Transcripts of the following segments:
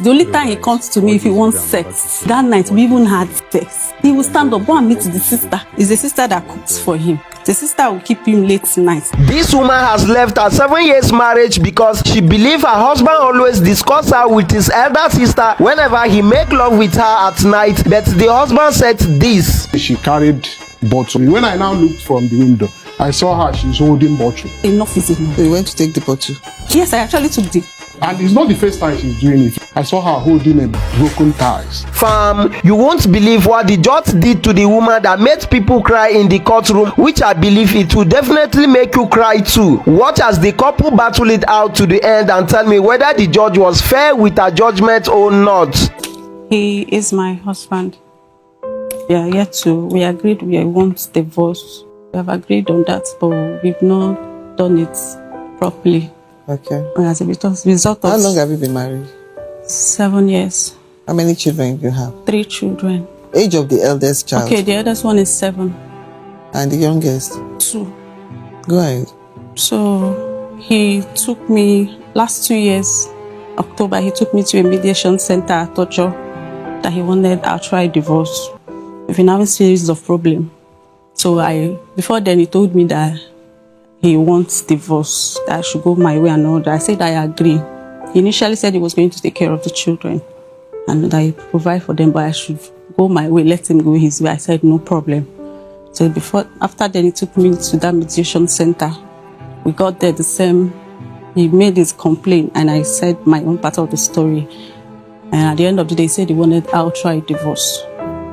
The only time he comes to me if he wants sex. That night we even had sex. He will stand up, go and meet the sister. It's the sister that cooks for him. The sister will keep him late tonight. This woman has left her 7 years marriage because she believes her husband always discuss her with his elder sister whenever he make love with her at night. But the husband said this. She carried bottle. When I now looked from the window, I saw her, she's holding bottle. Enough is enough. So you went to take the bottle? Yes, I actually took the. And it's not the first time she's doing it. I saw her holding a broken ties. Fam, you won't believe what the judge did to the woman that made people cry in the courtroom, which I believe it will definitely make you cry too. Watch as the couple battle it out to the end and tell me whether the judge was fair with her judgment or not. He is my husband. We are yet to. We agreed we want divorce. We have agreed on that, but we've not done it properly. Okay. As a result of. How long have you been married? 7 years. How many children do you have? 3 children. Age of the eldest child? Okay, the eldest one is 7. And the youngest? 2. Go ahead. So he took me last 2 years, October, he took me to a mediation center at Tocho that he wanted outright divorce. We've been having a series of problems. So before then he told me that he wants divorce, that I should go my way and all that. I said I agree. He initially said he was going to take care of the children and that I provide for them, but I should go my way, let him go his way. I said no problem. So after then he took me to that mediation center. We got there the same. He made his complaint and I said my own part of the story. And at the end of the day he said he wanted outright divorce,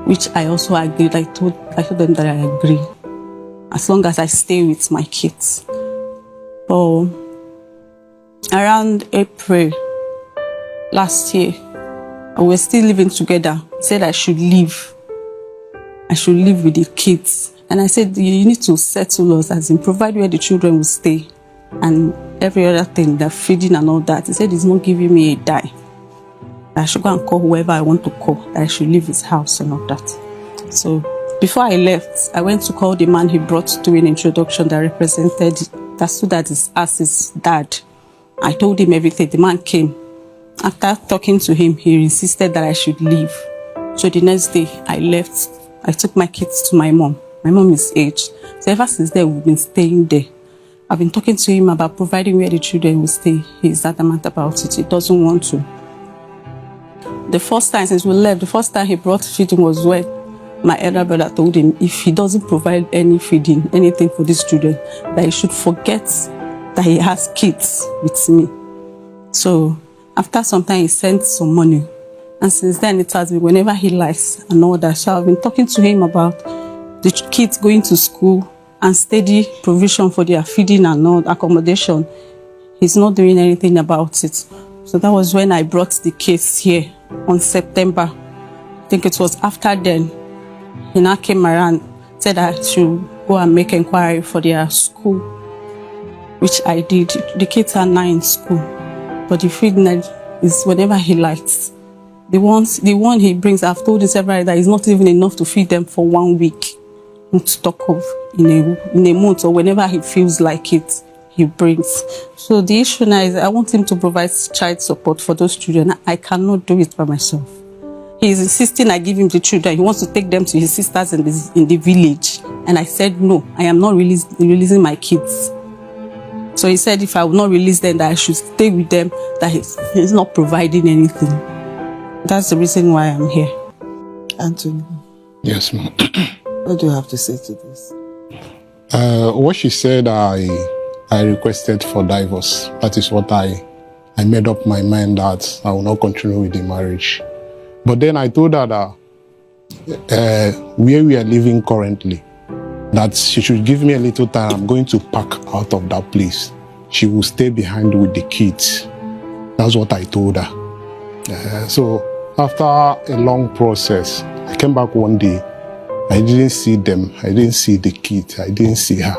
which I also agreed. I told them that I agree, as long as I stay with my kids. So around April last year, we were still living together. He said I should leave. I should live with the kids. And I said, you need to settle us, as in provide where the children will stay and every other thing, the feeding and all that. He said he's not giving me a dime. I should go and call whoever I want to call, that I should leave his house and all that. So before I left, I went to call the man he brought to an introduction that represented, that stood as his dad. I told him everything. The man came. After talking to him, he insisted that I should leave. So the next day, I left. I took my kids to my mom. My mom is aged. So ever since then, we've been staying there. I've been talking to him about providing where the children will stay. He's adamant about it. He doesn't want to. The first time since we left, the first time he brought feeding was when my elder brother told him if he doesn't provide any feeding, anything for these children, that he should forget that he has kids with me. So after some time, he sent some money. And since then, it has been whenever he likes and all that. So I've been talking to him about the kids going to school and steady provision for their feeding and all accommodation. He's not doing anything about it. So that was when I brought the case here on September. I think it was after then. He now came around, said I should go and make inquiry for their school, which I did. The kids are now in school, but the feeding is whenever he likes. The one he brings, I've told him several times that it's not even enough to feed them for 1 week. Not to talk of in a month or whenever he feels like it, he brings. So the issue now is I want him to provide child support for those children. I cannot do it by myself. He's insisting I give him the children. He wants to take them to his sisters in the village. And I said, no, I am not releasing my kids. So he said if I will not release them, that I should stay with them, that he's not providing anything. That's the reason why I'm here. Anthony. Yes, ma'am. What do you have to say to this? What she said, I requested for divorce. That is what I made up my mind that I will not continue with the marriage. But then I told her that where we are living currently, that she should give me a little time. I'm going to pack out of that place. She will stay behind with the kids. That's what I told her. So after a long process, I came back one day. I didn't see them. I didn't see the kids. I didn't see her.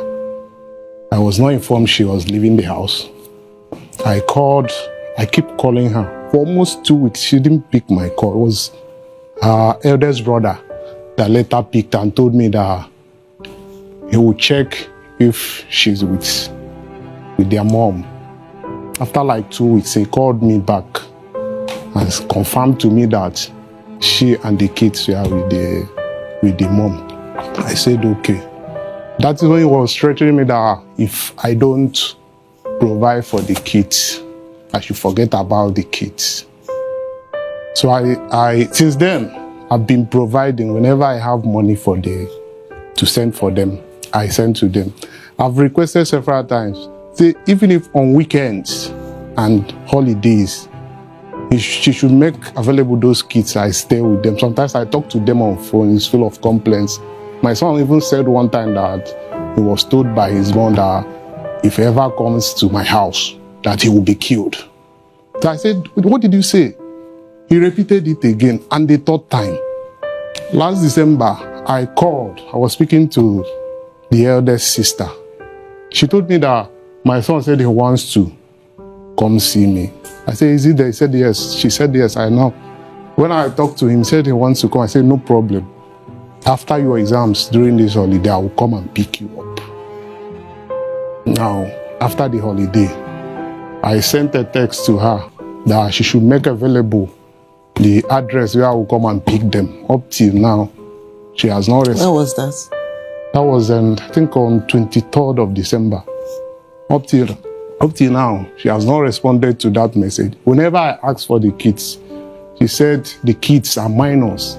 I was not informed she was leaving the house. I called. I keep calling her. For almost 2 weeks, she didn't pick my call. It was her eldest brother that later picked and told me that he would check if she's with their mom. After like 2 weeks, he called me back and confirmed to me that she and the kids were with the mom. I said, okay. That is when he was threatening me that if I don't provide for the kids, I should forget about the kids. So I since then, I've been providing. Whenever I have money to send for them, I send to them. I've requested several times, say, even if on weekends and holidays, she should make available those kids. I stay with them. Sometimes I talk to them on phone. It's full of complaints. My son even said one time that he was told by his mom that if he ever comes to my house, that he will be killed. So I said, what did you say? He repeated it again, and the third time. Last December, I called. I was speaking to the eldest sister. She told me that my son said he wants to come see me. I said, is he there? He said, yes. She said, yes, I know. When I talked to him, he said he wants to come. I said, no problem. After your exams during this holiday, I will come and pick you up. Now, after the holiday, I sent a text to her that she should make available the address where I will come and pick them. Up till now, she has not responded. When was that? That was, I think, on 23rd of December. Up till now, she has not responded to that message. Whenever I ask for the kids, she said the kids are minors.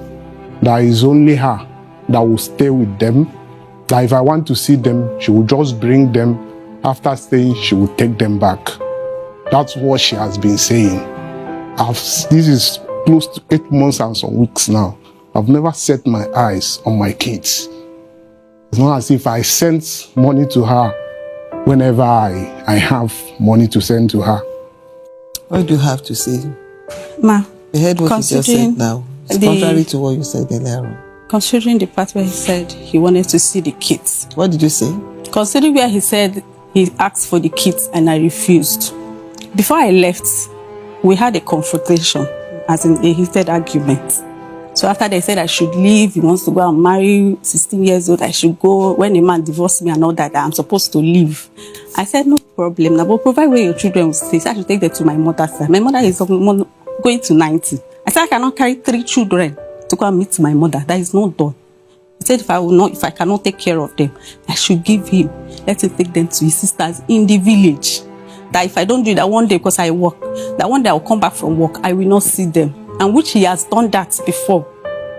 That is only her that will stay with them. That if I want to see them, she will just bring them. After staying, she will take them back. That's what she has been saying. This is close to 8 months and some weeks now. I've never set my eyes on my kids. It's not as if I sent money to her whenever I have money to send to her. What do you have to say? Ma, You heard what you just said now. It's contrary to what you said earlier on. Considering the part where he said he wanted to see the kids. What did you say? Considering where he said he asked for the kids and I refused. Before I left, we had a confrontation, as in a heated argument. So after they said I should leave, he wants to go and marry 16 years old, I should go. When a man divorced me and all that, I'm supposed to leave. I said, no problem. Now, but provide where your children will stay. So I should take them to my mother's side. My mother is going to 90. I said, I cannot carry 3 children to go and meet my mother. That is not done. He said, if I cannot take care of them, I should give him. Let him take them to his sisters in the village. That if I don't do that one day because I work, that one day I will come back from work, I will not see them. And which he has done that before.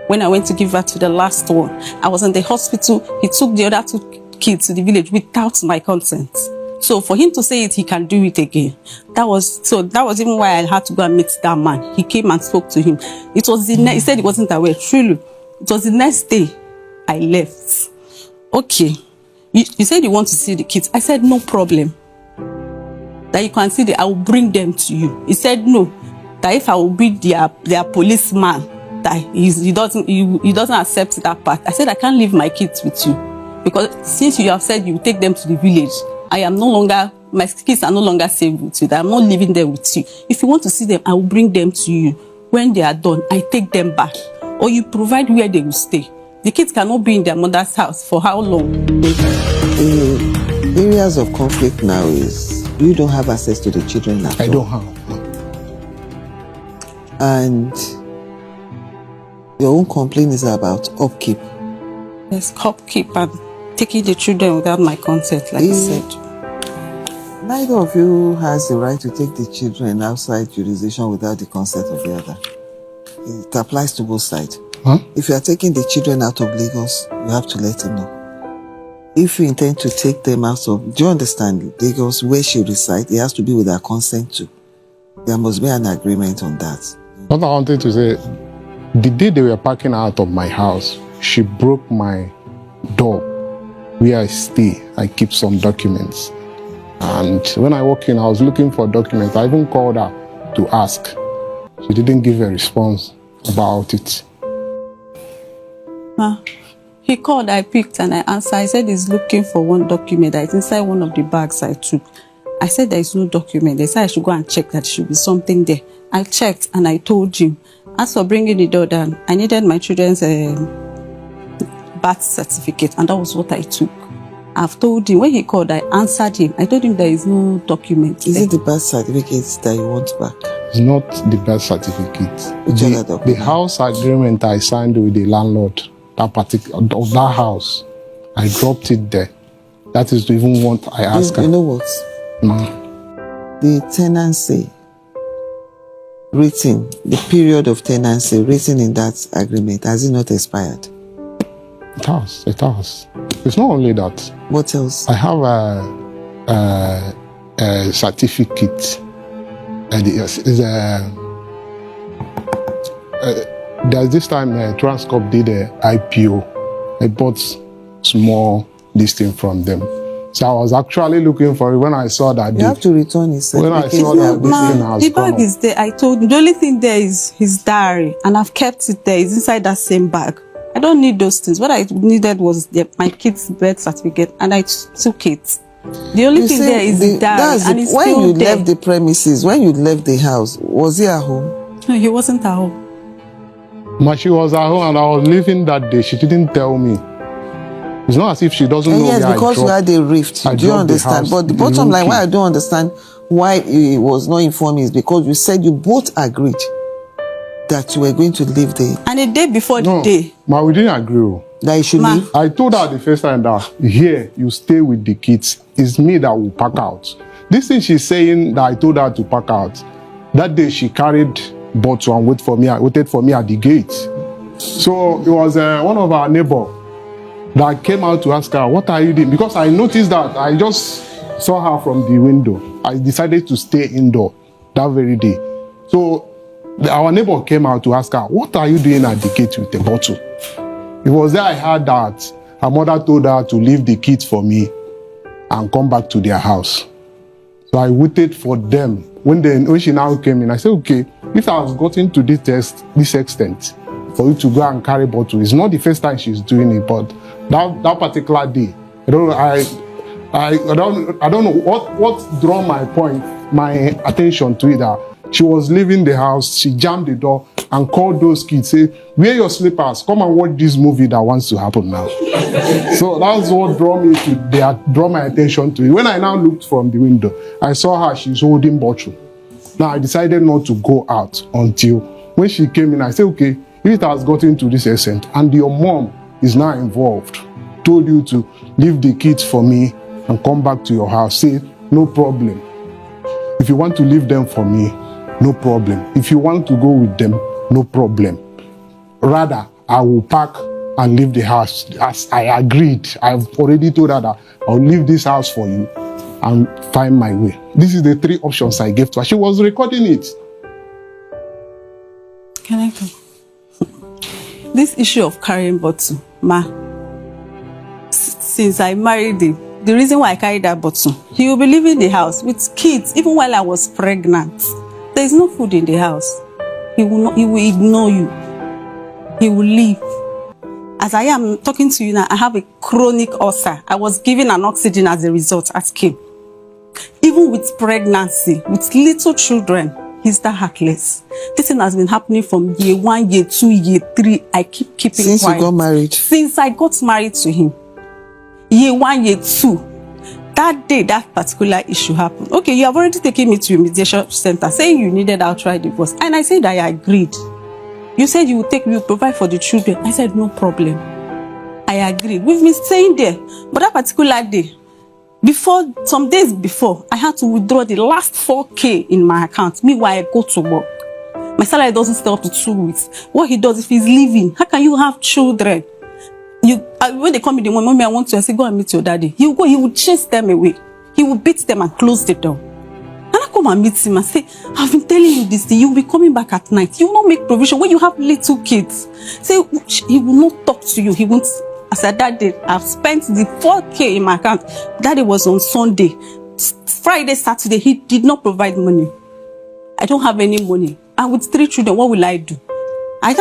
When I went to give birth to the last one, I was in the hospital. He took the other 2 kids to the village without my consent. So for him to say it, he can do it again. That was even why I had to go and meet that man. He came and spoke to him. It was he said he wasn't aware. Truly, it was the next day I left. Okay, you said you want to see the kids. I said no problem. That you can see them, I will bring them to you. He said no. That if I will be their policeman, that he doesn't accept that part. I said I can't leave my kids with you because since you have said you take them to the village, my kids are no longer safe with you. That I'm not leaving them with you. If you want to see them, I will bring them to you. When they are done, I take them back, or you provide where they will stay. The kids cannot be in their mother's house for how long? The areas of conflict now is you don't have access to the children now. I don't have. And your own complaint is about upkeep. Yes, upkeep and taking the children without my consent, like you said. Neither of you has the right to take the children outside jurisdiction without the consent of the other. It applies to both sides. Huh? If you are taking the children out of Lagos, you have to let him know. If you intend to take them out of, do you understand, Lagos, where she resides, it has to be with her consent too. There must be an agreement on that. What I wanted to say, the day they were parking out of my house, she broke my door where I stay. I keep some documents. And when I walk in, I was looking for documents. I even called her to ask. She didn't give a response about it. He called, I picked and I answered. I said he's looking for one document that is inside one of the bags I took. I said there is no document. They said I should go and check that there should be something there. I checked and I told him. As for bringing the door down, I needed my children's birth certificate, and that was what I took. I've told him, when he called, I answered him. I told him there is no document. Is there. it the birth certificate that you want back? It's not the birth certificate. Which other The document? house agreement I signed with the landlord, that particular of that house, I dropped it there. That is even what I asked You her. know what? The tenancy written, the period of tenancy written in that agreement, has it not expired? It has. It has. It's not only that. What else? I have a certificate. There's this time Transcorp did a IPO. I bought small this thing from them. So I was actually looking for it when I saw that. You have to return his When I certificate. saw that this thing Ma, has the gone bag up. is there. I told him the only thing there is his diary, and I've kept it there. It's inside that same bag. I don't need those things. What I needed was my kid's birth certificate, and I took it. The only You thing say there is the diary, that's and it's when still you there. left the premises, when you left the house, was he at home? No, he wasn't at home. But she was at home and I was leaving that day. She didn't tell me. It's not as if she doesn't know Yes, where because I you dropped. had a rift. I Do you dropped the understand? house, But the the bottom line, key. why I don't understand why he was not informed is because you said you both agreed that you were going to leave there, And a day before No, the day, but we didn't agree. that you should Ma. leave. I told her the first time that here you stay with the kids. It's me that will pack out. This thing she's saying that I told her to pack out. That day she carried bottle and waited for me at the gate. So it was one of our neighbor that came out to ask her, "What are you doing?" Because I noticed that I just saw her from the window. I decided to stay indoor that very day. So our neighbor came out to ask her, "What are you doing at the gate with a bottle?" It was there I heard that her mother told her to leave the kids for me and come back to their house. So I waited for them. When she now came in, I said, "Okay, if I was gotten to this extent, for you to go and carry bottle, it's not the first time she's doing it, but that particular day, I don't know what drew my attention to it. That she was leaving the house, she jammed the door and called those kids, say, "Wear your slippers, come and watch this movie that wants to happen now." So that's what drew my attention to it. When I now looked from the window, I saw her, she's holding bottle. Now I decided not to go out until when she came in. I said, "Okay, if it has gotten to this extent and your mom is now involved, told you to leave the kids for me and come back to your house, say, no problem. If you want to leave them for me, no problem. If you want to go with them, no problem. Rather, I will pack and leave the house as I agreed. I've already told her that I'll leave this house for you and find my way." This is the 3 options I gave to her. She was recording it. can I go? This issue of carrying bottle, Ma, since I married him, the reason why I carried that bottle, he will be leaving the house with kids, even while I was pregnant. There is no food in the house. He will ignore you. He will leave. As I am talking to you now, I have a chronic ulcer. I was given an oxygen as a result. Ask him. Even with pregnancy, with little children, he's that heartless. This thing has been happening from year 1, year 2, year 3. I keep keeping Since quiet. you got married? Since I got married to him. Year 1, year 2. That day, that particular issue happened. Okay, you have already taken me to a mediation center saying you needed outright divorce. And I said I agreed. You said you would take me, provide for the children. I said no problem. I agreed. We've been staying there. But that particular day, some days before, I had to withdraw the last 4K in my account. Meanwhile, I go to work. My salary doesn't stay up to 2 weeks. What he does, if he's leaving, how can you have children? When they come in the morning, "Mommy, I want to," I say, "Go and meet your daddy." He will go, he will chase them away. He will beat them and close the door. And I come and meet him and say, "I've been telling you this thing. You will be coming back at night. You will not make provision when you have little kids." Say, he will not talk to you. He won't. I said, "That day, I've spent the 4K in my account." That day was on Sunday. Friday, Saturday, he did not provide money. I don't have any money. And with 3 children, what will I do? I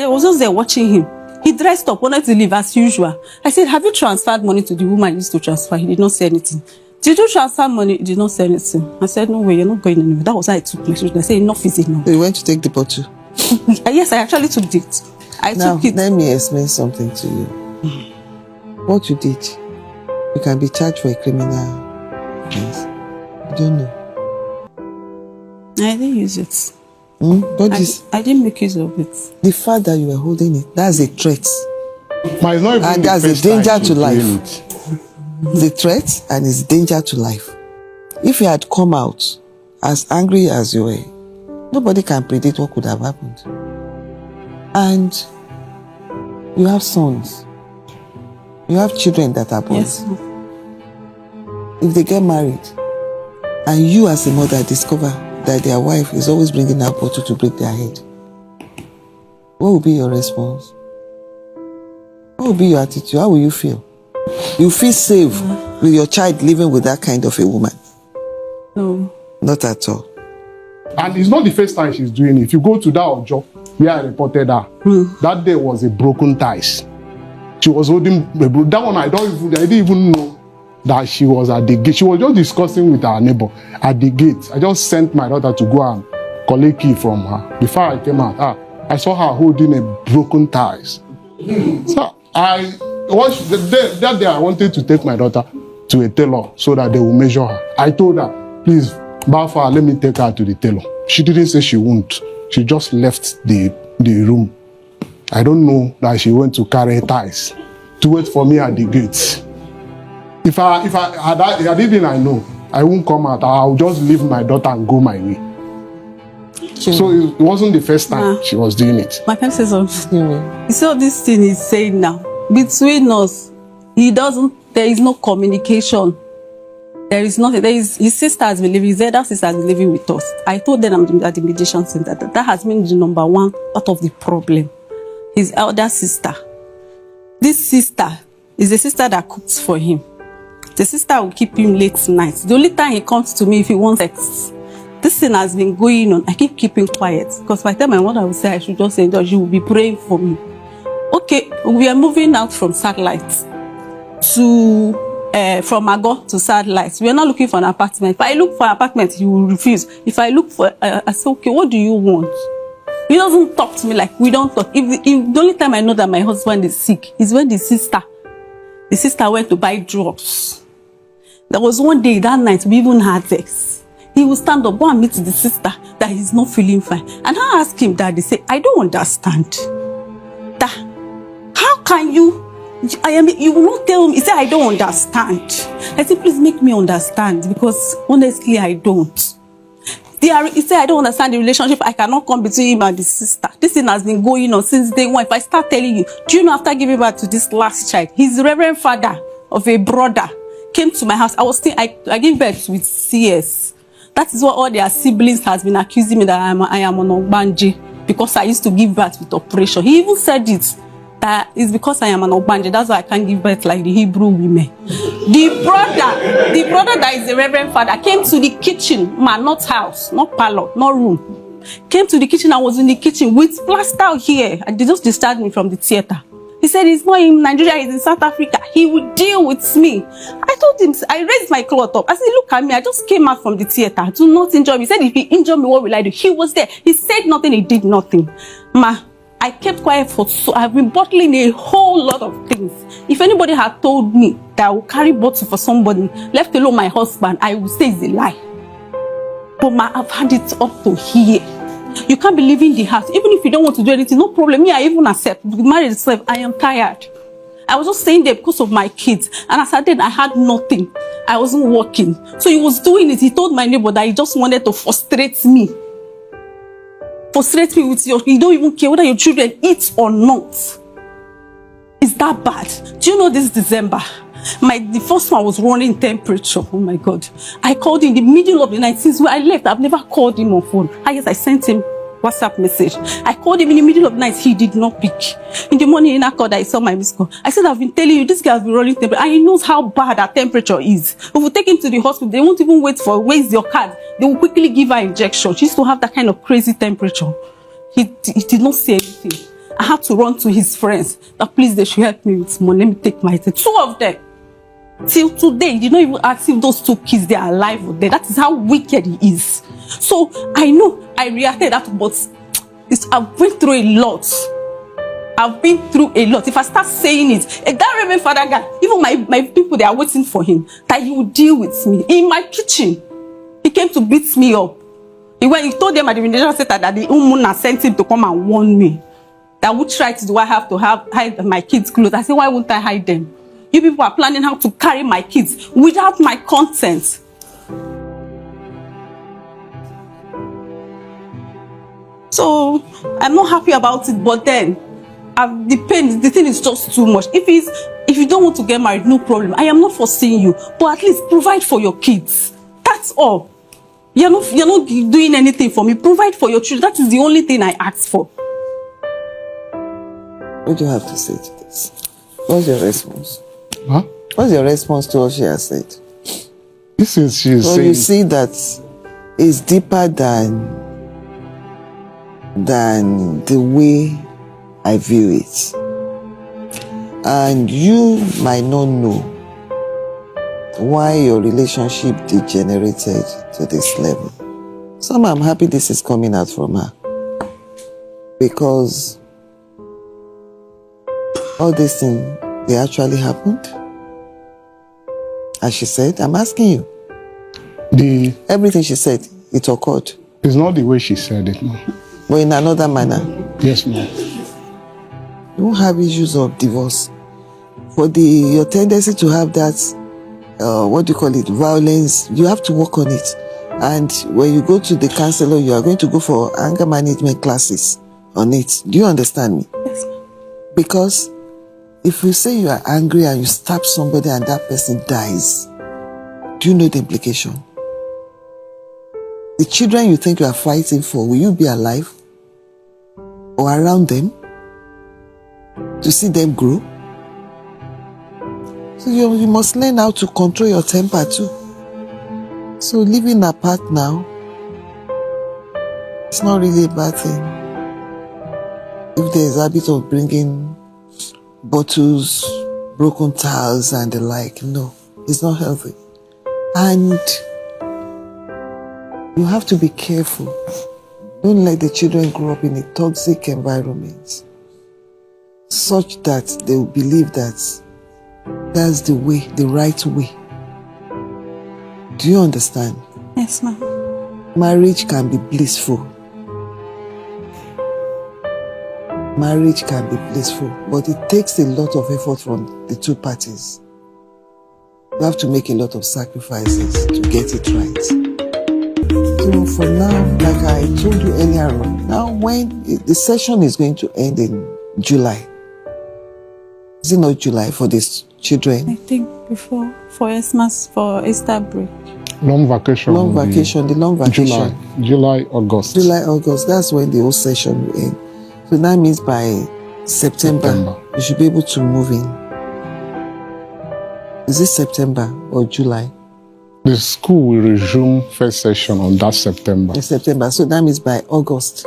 was just there watching him. He dressed up, wanted to leave as usual. I said, "Have you transferred money to the woman you used to transfer?" He did not say anything. "Did you transfer money?" He did not say anything. I said, "No way, you're not going anywhere." That was how I took my children. I said, "Enough is enough." So you went to take the bottle. Yes, I actually took it. I Now, took it. let me explain something to you. What you did you can be charged for a criminal offense. I don't know. I didn't use it. But this, I didn't make use of it. the fact that you were holding it, that's a threat. Ma, it's not even And the that's a first time danger she's to life. doing it. The threat and it's danger to life. If you had come out as angry as you were, nobody can predict what could have happened. And you have sons. You have children that are born. Yes. If they get married and you as a mother discover that their wife is always bringing out bottle to break their head, what will be your response? What will be your attitude? How will you feel? You feel safe with your child living with that kind of a woman? No. Not at all. And it's not the first time she's doing it. If you go to that Ojo, where I reported her, that day was a broken ties. She was holding that one. I didn't even know that she was at the gate. She was just discussing with her neighbor at the gate. I just sent my daughter to go and collect key from her. Before I came out, I saw her holding a broken ties. So that day I wanted to take my daughter to a tailor so that they will measure her. I told her, please, Bafa, let me take her to the tailor. She didn't say she won't. She just left the room. I don't know that she went to carry ties to wait for me at the gates. If I had even I know, I won't come out. I'll just leave my daughter and go my way. So it wasn't the first time she was doing it. My friend says something. You see what this thing is saying now? Between us, there is no communication. There is nothing. His sister has been living, his elder sister has been living with us. I told them I'm at the mediation center that has been the number one part of the problem. His elder sister. This sister is the sister that cooks for him. The sister will keep him late nights. The only time he comes to me if he wants sex. This thing has been going on. I keep keeping quiet because by the time my mother will say I should just say that she will be praying for me. Okay, we are moving out from satellite to from Mago to satellite. We are not looking for an apartment. If I look for an apartment, he will refuse. If I look for, I say, okay, what do you want? He doesn't talk to me like we don't talk. If the only time I know that my husband is sick is when the sister went to buy drugs. There was one day that night we even had sex. He will stand up, go and meet the sister that he's not feeling fine. And I asked him that, they say, I don't understand. That, how can you? You will not tell me. He said, I don't understand. I said, please make me understand because honestly, I don't. He said, I don't understand the relationship. I cannot come between him and the sister. This thing has been going on since day one. If I start telling you, do you know after giving birth to this last child, his reverend father of a brother came to my house. I gave birth with CS. That is what all their siblings has been accusing me that I am on Ogbanje because I used to give birth with operation. He even said it. That is because I am an Ogbanje. That's why I can't give birth like the Hebrew women. The brother that is the reverend father came to the kitchen, not house, not parlor, not room. Came to the kitchen. I was in the kitchen with plaster here. They just discharged me from the theater. He said he's not in Nigeria, he's in South Africa. He would deal with me. I told him, I raised my cloth up. I said, look at me, I just came out from the theater. Do not injure me. He said, if he injure me, what will I do? He was there. He said nothing, he did nothing. I kept quiet I've been bottling a whole lot of things. If anybody had told me that I will carry bottle for somebody, left alone my husband, I would say it's a lie. But I've had it up to here. You can't be leaving the house. Even if you don't want to do anything, no problem. Me, I even accept. Married itself, I am tired. I was just staying there because of my kids. And as I did, I had nothing. I wasn't working. So he was doing it. He told my neighbor that he just wanted to frustrate me. Frustrate me with you don't even care whether your children eat or not. Is that bad? Do you know this December? The first one was running temperature. Oh my God. I called in the middle of the night. Since I left, I've never called him on phone. I sent him WhatsApp message. I called him in the middle of the night. He did not pick. In the morning, I called. I saw my missed call. I said, I've been telling you, this guy has been running temperature. And he knows how bad our temperature is. If we take him to the hospital, they won't even wait for, where's your card? They will quickly give her injection. She used to have that kind of crazy temperature. He did not say anything. I had to run to his friends. That please, they should help me with money. Let me take my thing. 2 of them. Till today, he did not even ask if those 2 kids, they are alive or dead. That is how wicked he is. So I know I reacted that, but I went through a lot. I've been through a lot. If I start saying it, that Reverend Father guy, even my people, they are waiting for him, that he will deal with me. In my kitchen, he came to beat me up. He told them at the religious center that the Umuna sent him to come and warn me. That would try to do I have to hide my kids' clothes. I said, why won't I hide them? You people are planning how to carry my kids without my consent. So I'm not happy about it, but then the thing is just too much. If you don't want to get married, no problem. I am not forcing you, but at least provide for your kids. That's all. You're not doing anything for me. Provide for your children. That is the only thing I ask for. What do you have to say to this? What's your response? Huh? What's your response to what she has said? This is she's Well, saying. you see that it's deeper than the way I view it. And you might not know why your relationship degenerated to this level. So I'm happy this is coming out from her. Because all these things, they actually happened. As she said, I'm asking you. Everything she said, it occurred. It's not the way she said it, no. But in another manner. Yes, ma'am. You won't have issues of divorce. For your tendency to have that, violence, you have to work on it. And when you go to the counselor, you are going to go for anger management classes on it. Do you understand me? Yes. Because if you say you are angry and you stab somebody and that person dies, do you know the implication? The children you think you are fighting for, will you be alive? Or around them? To see them grow? So you must learn how to control your temper too. So living apart now, it's not really a bad thing. If there's a habit of bringing bottles, broken tiles and the like, no, it's not healthy. And you have to be careful. Don't let the children grow up in a toxic environment such that they will believe that that's the way, the right way. Do you understand? Yes, ma'am. Marriage can be blissful. Marriage can be blissful, but it takes a lot of effort from the two parties. You have to make a lot of sacrifices to get it right. So for now, like I told you earlier on, now when the session is going to end in July. Is it not July for these children? I think for Christmas, for Easter break. Long vacation. The long vacation. July, August. July, August, that's when the whole session will end. So that means by September, you should be able to move in. Is it September or July? The school will resume first session on that September. In September, so that means by August,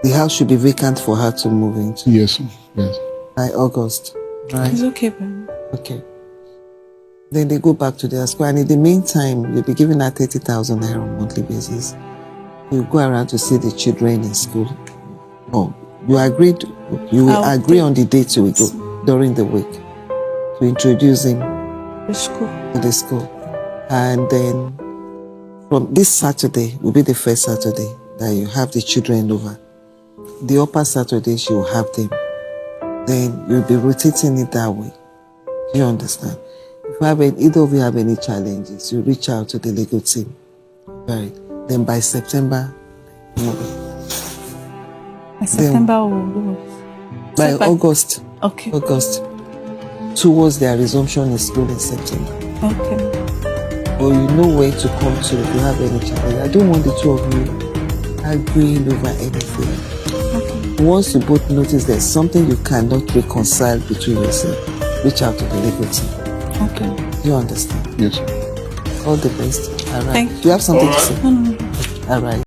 the house should be vacant for her to move into. Yes, yes. By August, right? It's okay, ma'am. Okay. Then they go back to their school, and in the meantime, you'll be giving her 30,000 naira on a monthly basis. You go around to see the children in school. Oh, you agreed. You will agree on the date you will go during the week to introduce him to the school. And then from this Saturday will be the first Saturday that you have the children over. The upper Saturday she will have them. Then you'll be rotating it that way. Do you understand? If either of you have any challenges, you reach out to the legal team. Right. Then by September, By September by August. Okay. August. Towards their resumption in school in September. Okay. Or you know where to come to if you have any challenge. I don't want the two of you agreeing over anything. Okay. Once you both notice there's something you cannot reconcile between yourself, reach out to the legal team. Okay. You understand? Yes. All the best. All right. Thank you. Do you have something to say? No. All right.